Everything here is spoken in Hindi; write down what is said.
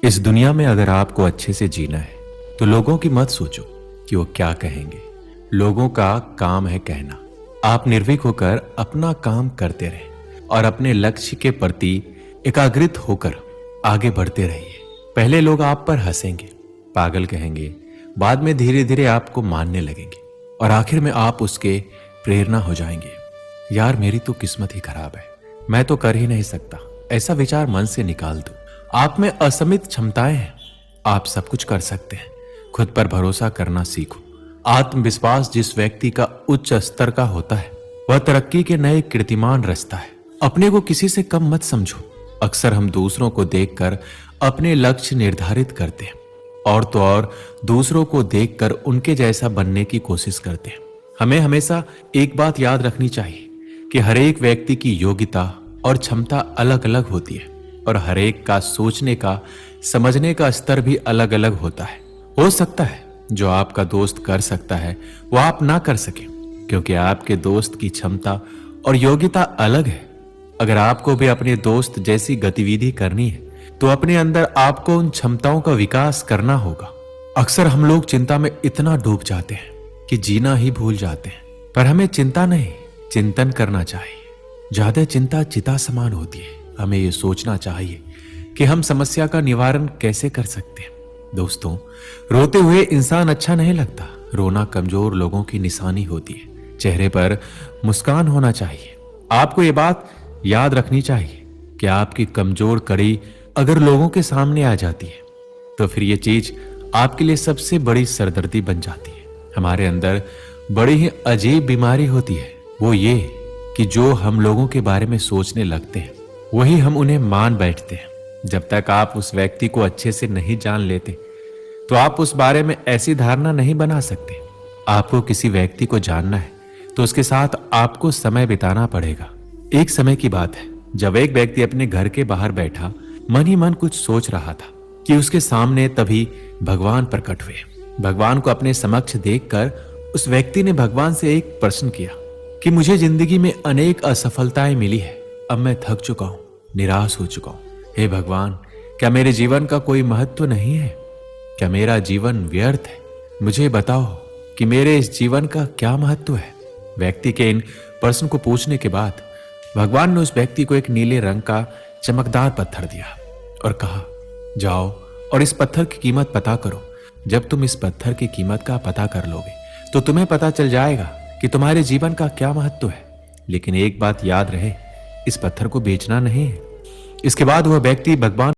इस दुनिया में अगर आपको अच्छे से जीना है तो लोगों की मत सोचो कि वो क्या कहेंगे। लोगों का काम है कहना। आप निर्भीक होकर अपना काम करते रहें और अपने लक्ष्य के प्रति एकाग्रित होकर आगे बढ़ते रहिए। पहले लोग आप पर हंसेंगे, पागल कहेंगे, बाद में धीरे धीरे आपको मानने लगेंगे और आखिर में आप उसके प्रेरणा हो जाएंगे। यार मेरी तो किस्मत ही खराब है, मैं तो कर ही नहीं सकता, ऐसा विचार मन से निकाल दो। आप में असीमित क्षमताएं हैं, आप सब कुछ कर सकते हैं। खुद पर भरोसा करना सीखो। आत्मविश्वास जिस व्यक्ति का उच्च स्तर का होता है वह तरक्की के नए कीर्तिमान रचता है। अपने को किसी से कम मत समझो। अक्सर हम दूसरों को देखकर अपने लक्ष्य निर्धारित करते हैं और तो और दूसरों को देखकर उनके जैसा बनने की कोशिश करते हैं। हमें हमेशा एक बात याद रखनी चाहिए कि हर एक व्यक्ति की योग्यता और क्षमता अलग अलग होती है और हर एक का सोचने का, समझने का स्तर भी अलग अलग होता है। हो सकता है जो आपका दोस्त कर सकता है वो आप ना कर सके, क्योंकि आपके दोस्त की क्षमता और योग्यता अलग है। अगर आपको भी अपने दोस्त जैसी गतिविधि करनी है तो अपने अंदर आपको उन क्षमताओं का विकास करना होगा। अक्सर हम लोग चिंता में इतना डूब जाते हैं कि जीना ही भूल जाते हैं, पर हमें चिंता नहीं, चिंतन करना चाहिए। ज्यादा चिंता चिता समान होती है। हमें ये सोचना चाहिए कि हम समस्या का निवारण कैसे कर सकते हैं। दोस्तों, रोते हुए इंसान अच्छा नहीं लगता। रोना कमजोर लोगों की निशानी होती है। चेहरे पर मुस्कान होना चाहिए। आपको ये बात याद रखनी चाहिए कि आपकी कमजोर कड़ी अगर लोगों के सामने आ जाती है तो फिर ये चीज आपके लिए सबसे बड़ी सरदर्दी बन जाती है। हमारे अंदर बड़ी ही अजीब बीमारी होती है, वो ये कि जो हम लोगों के बारे में सोचने लगते हैं वही हम उन्हें मान बैठते हैं। जब तक आप उस व्यक्ति को अच्छे से नहीं जान लेते तो आप उस बारे में ऐसी धारणा नहीं बना सकते। आपको किसी व्यक्ति को जानना है तो उसके साथ आपको समय बिताना पड़ेगा। एक समय की बात है जब एक व्यक्ति अपने घर के बाहर बैठा मन ही मन कुछ सोच रहा था कि उसके सामने तभी भगवान प्रकट हुए। भगवान को अपने समक्ष देखकर उस व्यक्ति ने भगवान से एक प्रश्न किया कि मुझे जिंदगी में अनेक असफलताएं मिली है, अब मैं थक चुका हूं, निराश हो चुका हूं। हे भगवान, क्या मेरे जीवन का कोई महत्व नहीं है? क्या मेरा जीवन व्यर्थ है? मुझे बताओ कि मेरे इस जीवन का क्या महत्व है? व्यक्ति के इन प्रश्न को पूछने के बाद भगवान ने उस व्यक्ति को एक नीले रंग का चमकदार पत्थर दिया और कहा, जाओ और इस पत्थर की कीमत पता करो। जब तुम इस पत्थर की कीमत का पता कर लोगे तो तुम्हें पता चल जाएगा कि तुम्हारे जीवन का क्या महत्व है। लेकिन एक बात याद रहे, इस पत्थर को बेचना नहीं है। इसके बाद वह व्यक्ति भगवान